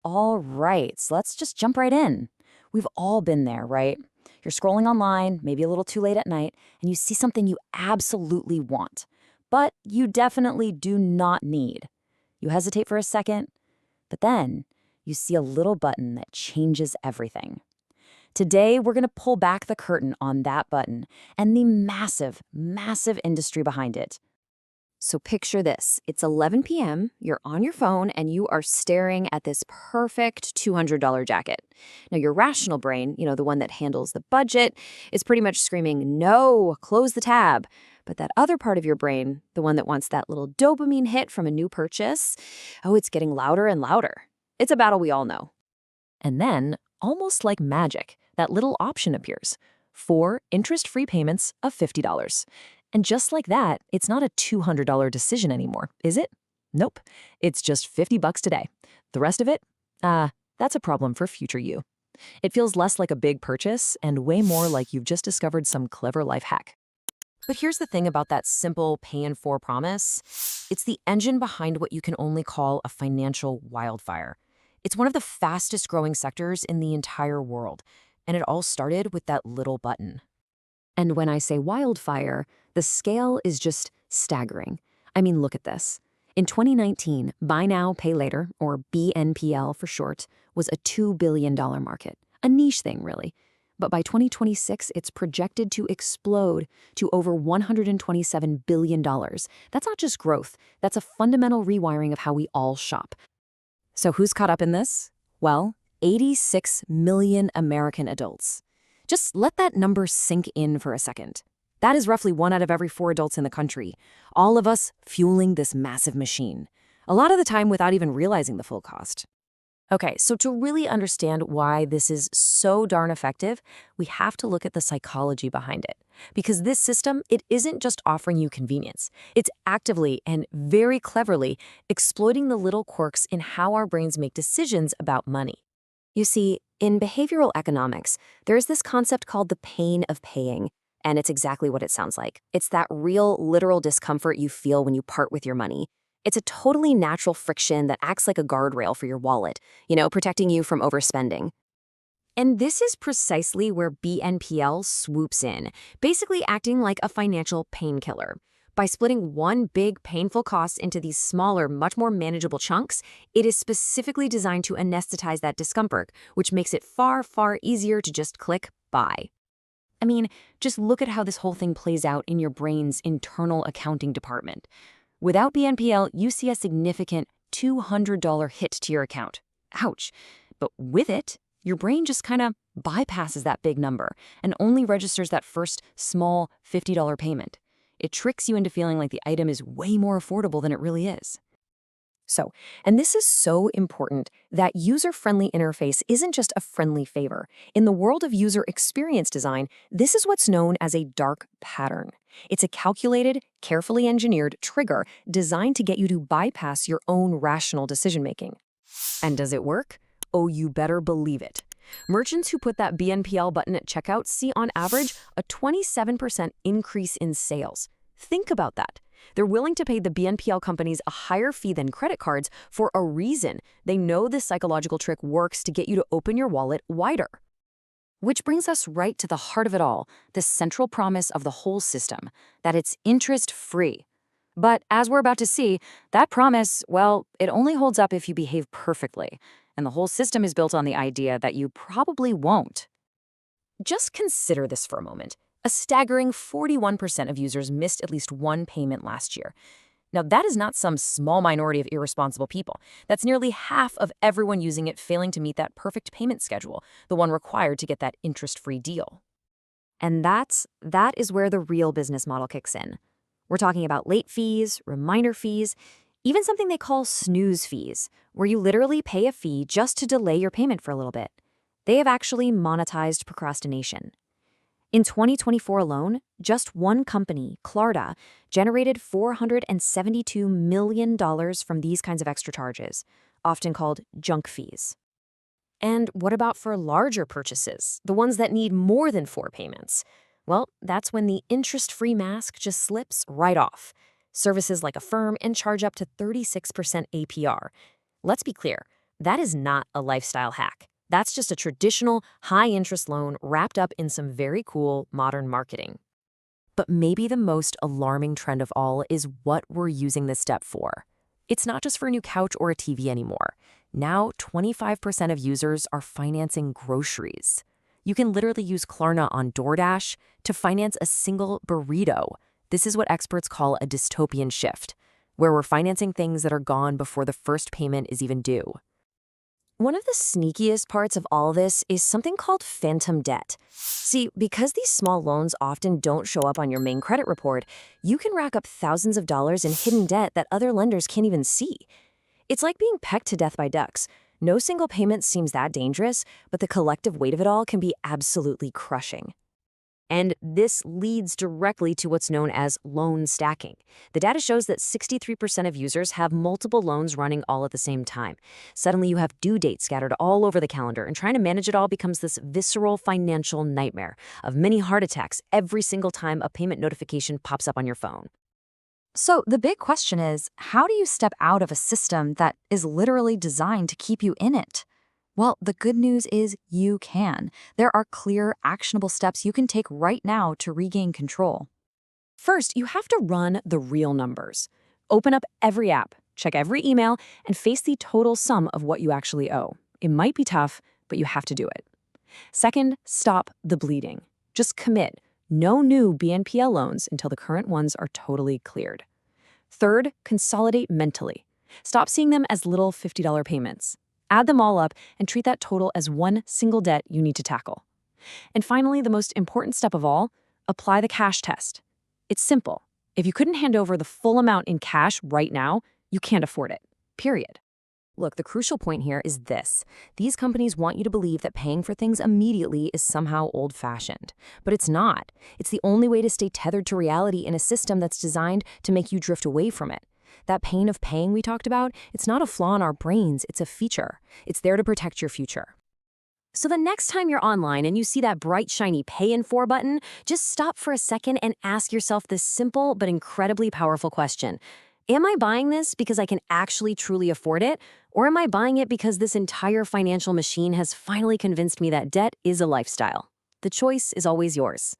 All right, so let's just jump right in. We've all been there, right? You're scrolling online, maybe a little too late at night, and you see something you absolutely want, but you definitely do not need. You hesitate for a second, but then you see a little button that changes everything. Today, we're going to pull back the curtain on that button and the massive, massive industry behind it. So picture this. It's 11 p.m., you're on your phone, and you are staring at this perfect $200 jacket. Now, your rational brain, the one that handles the budget, is pretty much screaming, no, close the tab. But that other part of your brain, the one that wants that little dopamine hit from a new purchase, oh, it's getting louder and louder. It's a battle we all know. And then, almost like magic, that little option appears. 4 interest-free payments of $50. And just like that, it's not a $200 decision anymore, is it? Nope. It's just $50 today. The rest of it? That's a problem for future you. It feels less like a big purchase and way more like you've just discovered some clever life hack. But here's the thing about that simple pay in 4 promise. It's the engine behind what you can only call a financial wildfire. It's one of the fastest growing sectors in the entire world. And it all started with that little button. And when I say wildfire, the scale is just staggering. I mean, look at this. In 2019, Buy Now, Pay Later, or BNPL for short, was a $2 billion market. A niche thing, really. But by 2026, it's projected to explode to over $127 billion. That's not just growth. That's a fundamental rewiring of how we all shop. So who's caught up in this? Well, 86 million American adults. Just let that number sink in for a second. That is roughly 1 out of every 4 adults in the country, all of us fueling this massive machine, a lot of the time without even realizing the full cost. Okay, so to really understand why this is so darn effective, we have to look at the psychology behind it. Because this system, it isn't just offering you convenience. It's actively and very cleverly exploiting the little quirks in how our brains make decisions about money. You see, in behavioral economics, there's this concept called the pain of paying, and it's exactly what it sounds like. It's that real, literal discomfort you feel when you part with your money. It's a totally natural friction that acts like a guardrail for your wallet, protecting you from overspending. And this is precisely where BNPL swoops in, basically acting like a financial painkiller. By splitting one big, painful cost into these smaller, much more manageable chunks, it is specifically designed to anesthetize that discomfort, which makes it far, far easier to just click buy. I mean, just look at how this whole thing plays out in your brain's internal accounting department. Without BNPL, you see a significant $200 hit to your account. Ouch. But with it, your brain just kind of bypasses that big number and only registers that first small $50 payment. It tricks you into feeling like the item is way more affordable than it really is. So, and this is so important, that user-friendly interface isn't just a friendly favor. In the world of user experience design, this is what's known as a dark pattern. It's a calculated, carefully engineered trigger designed to get you to bypass your own rational decision-making. And does it work? Oh, you better believe it. Merchants who put that BNPL button at checkout see on average a 27% increase in sales. Think about that. They're willing to pay the BNPL companies a higher fee than credit cards for a reason. They know this psychological trick works to get you to open your wallet wider. Which brings us right to the heart of it all, the central promise of the whole system, that it's interest-free. But as we're about to see, that promise, well, it only holds up if you behave perfectly. And the whole system is built on the idea that you probably won't. Just consider this for a moment. A staggering 41% of users missed at least one payment last year. Now, that is not some small minority of irresponsible people. That's nearly half of everyone using it failing to meet that perfect payment schedule, the one required to get that interest-free deal. And that is where the real business model kicks in. We're talking about late fees, reminder fees, even something they call snooze fees, where you literally pay a fee just to delay your payment for a little bit. They have actually monetized procrastination. In 2024 alone, just one company, Klarna, generated $472 million from these kinds of extra charges, often called junk fees. And what about for larger purchases, the ones that need more than 4 payments? Well, that's when the interest-free mask just slips right off. Services like Affirm and charge up to 36% APR. Let's be clear, That is not a lifestyle hack. That's just a traditional, high-interest loan wrapped up in some very cool, modern marketing. But maybe the most alarming trend of all is what we're using this step for. It's not just for a new couch or a TV anymore. Now, 25% of users are financing groceries. You can literally use Klarna on DoorDash to finance a single burrito. This is what experts call a dystopian shift, where we're financing things that are gone before the first payment is even due. One of the sneakiest parts of all this is something called phantom debt. See, because these small loans often don't show up on your main credit report, you can rack up thousands of dollars in hidden debt that other lenders can't even see. It's like being pecked to death by ducks. No single payment seems that dangerous, but the collective weight of it all can be absolutely crushing. And this leads directly to what's known as loan stacking. The data shows that 63% of users have multiple loans running all at the same time. Suddenly you have due dates scattered all over the calendar, and trying to manage it all becomes this visceral financial nightmare of many heart attacks every single time a payment notification pops up on your phone. So the big question is, how do you step out of a system that is literally designed to keep you in it? Well, the good news is you can. There are clear, actionable steps you can take right now to regain control. First, you have to run the real numbers. Open up every app, check every email, and face the total sum of what you actually owe. It might be tough, but you have to do it. Second, stop the bleeding. Just commit. No new BNPL loans until the current ones are totally cleared. Third, consolidate mentally. Stop seeing them as little $50 payments. Add them all up and treat that total as one single debt you need to tackle. And finally, the most important step of all, apply the cash test. It's simple. If you couldn't hand over the full amount in cash right now, you can't afford it. Period. Look, the crucial point here is this. These companies want you to believe that paying for things immediately is somehow old-fashioned. But it's not. It's the only way to stay tethered to reality in a system that's designed to make you drift away from it. That pain of paying we talked about, it's not a flaw in our brains, it's a feature. It's there to protect your future. So the next time you're online and you see that bright, shiny Pay in 4 button, just stop for a second and ask yourself this simple but incredibly powerful question. Am I buying this because I can actually truly afford it? Or am I buying it because this entire financial machine has finally convinced me that debt is a lifestyle? The choice is always yours.